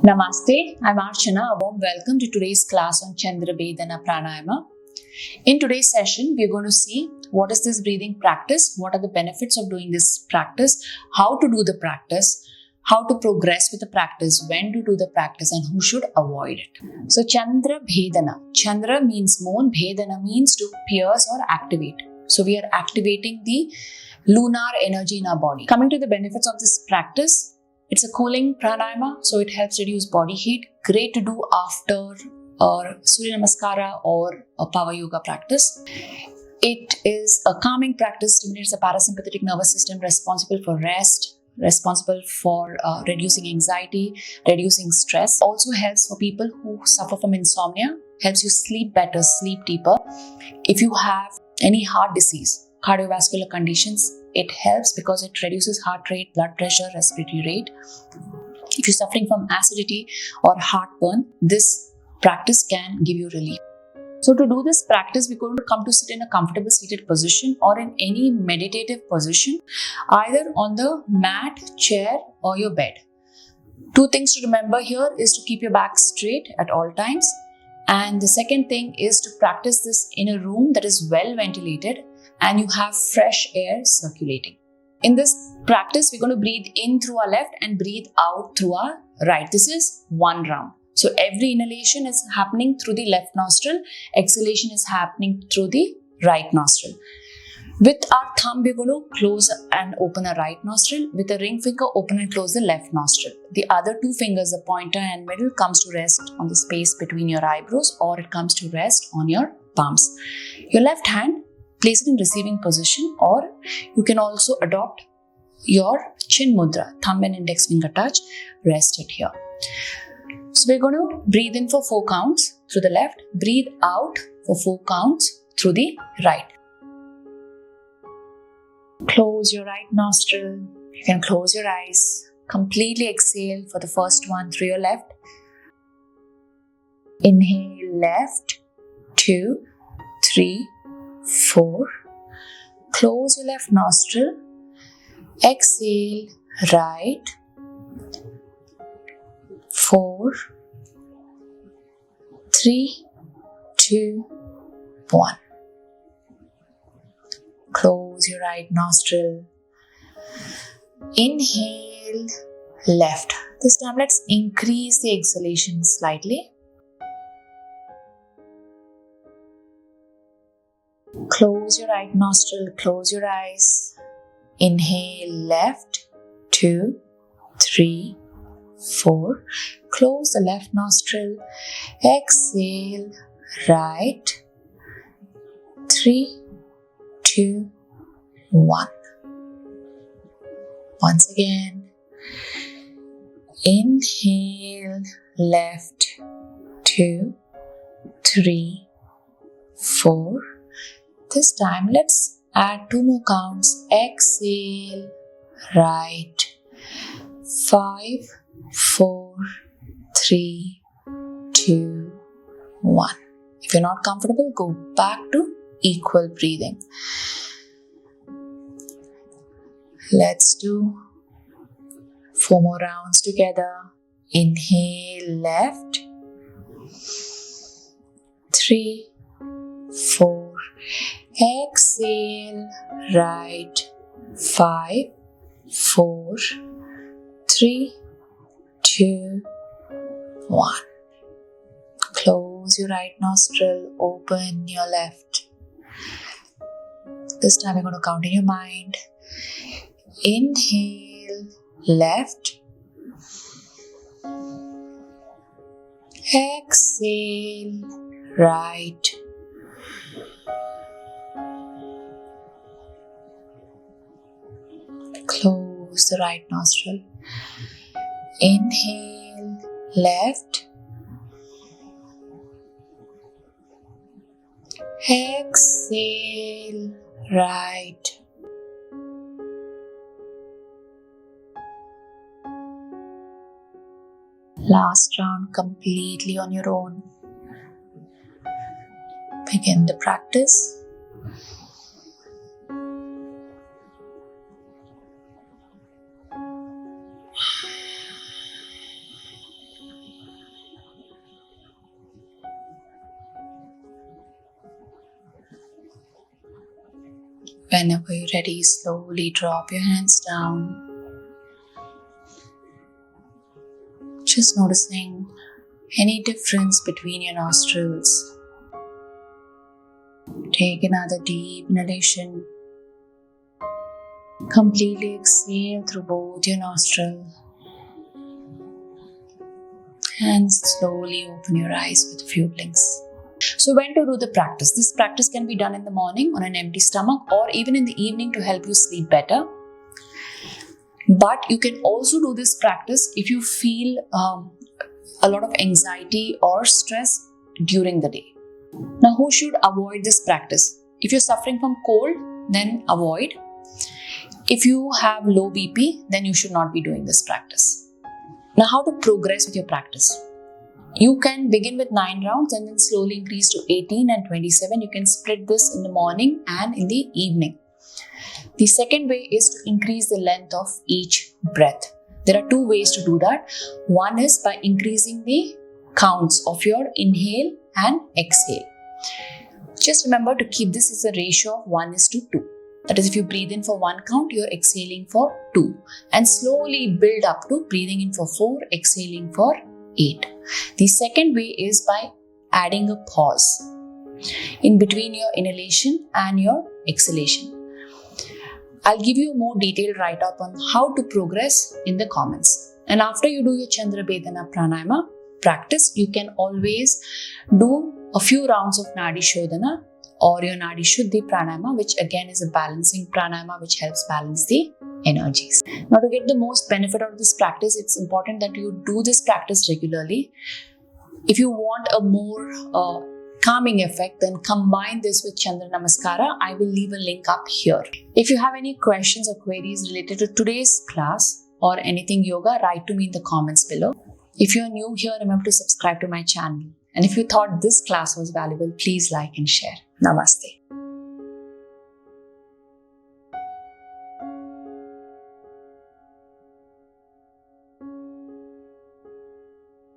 Namaste, I'm Archana. A warm welcome to today's class on Chandra Bhedana Pranayama. In today's session, we're going to see what is this breathing practice, what are the benefits of doing this practice, how to do the practice, how to progress with the practice, when to do the practice, and who should avoid it. So Chandra Bhedana. Chandra means moon, Bhedana means to pierce or activate. So we are activating the lunar energy in our body. Coming to the benefits of this practice, it's a cooling pranayama, so it helps reduce body heat. Great to do after Surya Namaskara or a power yoga practice. It is a calming practice, stimulates the parasympathetic nervous system, responsible for rest, responsible for reducing anxiety, reducing stress. Also helps for people who suffer from insomnia, helps you sleep better, sleep deeper. If you have any heart disease, cardiovascular conditions, it helps because it reduces heart rate, blood pressure, respiratory rate. If you're suffering from acidity or heartburn, this practice can give you relief. So to do this practice, we're going to come to sit in a comfortable seated position or in any meditative position, either on the mat, chair or your bed. Two things to remember here is to keep your back straight at all times. And the second thing is to practice this in a room that is well ventilated and you have fresh air circulating. In this practice, we're going to breathe in through our left and breathe out through our right. This is one round. So every inhalation is happening through the left nostril, exhalation is happening through the right nostril. With our thumb, we're going to close and open a right nostril. With a ring finger, open and close the left nostril. The other two fingers, the pointer and middle, comes to rest on the space between your eyebrows, or it comes to rest on your palms. Your left hand, place it in receiving position, or you can also adopt your chin mudra, thumb and index finger touch, rest it here. So we're going to breathe in for 4 counts through the left, breathe out for 4 counts through the right. Close your right nostril. You can close your eyes. Completely exhale for the first one through your left. Inhale left, 2, 3, 4. Close your left nostril. Exhale right, 4, 3, 2, 1. Close your right nostril. Inhale left. This time let's increase the exhalation slightly. Close your right nostril, close your eyes. Inhale left, 2, 3, 4. Close the left nostril. Exhale right, 3, 2, 1. Once again. Inhale left, 2, 3, 4. This time let's add 2 more counts. Exhale right, 5, 4, 3, 2, 1. If you're not comfortable, go back to equal breathing. Let's do 4 more rounds together. Inhale left, 3, 4. Exhale right, 5, 4, 3, 2, 1. Close your right nostril, open your left. This time we're going to count in your mind. Inhale left. Exhale right. Close the right nostril. Inhale left. Exhale right. Last round completely on your own. Begin the practice. Whenever you're ready, slowly drop your hands down. Just noticing any difference between your nostrils. Take another deep inhalation. Completely exhale through both your nostrils. And slowly open your eyes with a few blinks. So when to do the practice? This practice can be done in the morning on an empty stomach or even in the evening to help you sleep better. But you can also do this practice if you feel a lot of anxiety or stress during the day. Now, who should avoid this practice? If you're suffering from cold, then avoid. If you have low BP, then you should not be doing this practice. Now, how to progress with your practice? You can begin with 9 rounds and then slowly increase to 18 and 27. You can split this in the morning and in the evening. The second way is to increase the length of each breath. There are 2 ways to do that. One is by increasing the counts of your inhale and exhale. Just remember to keep this as a ratio of 1:2. That is, if you breathe in for 1 count, you're exhaling for 2. And slowly build up to breathing in for 4, exhaling for 8. The second way is by adding a pause in between your inhalation and your exhalation. I'll give you a more detailed write-up on how to progress in the comments. And after you do your Chandra Bhedana Pranayama practice, you can always do a few rounds of Nadi Shodhana or your Nadi Shuddhi Pranayama, which again is a balancing pranayama which helps balance the energies. Now, to get the most benefit out of this practice, it's important that you do this practice regularly. If you want a more calming effect, then combine this with Chandra Namaskara. I will leave a link up here. If you have any questions or queries related to today's class or anything yoga, write to me in the comments below. If you're new here, remember to subscribe to my channel. And if you thought this class was valuable, please like and share. Namaste.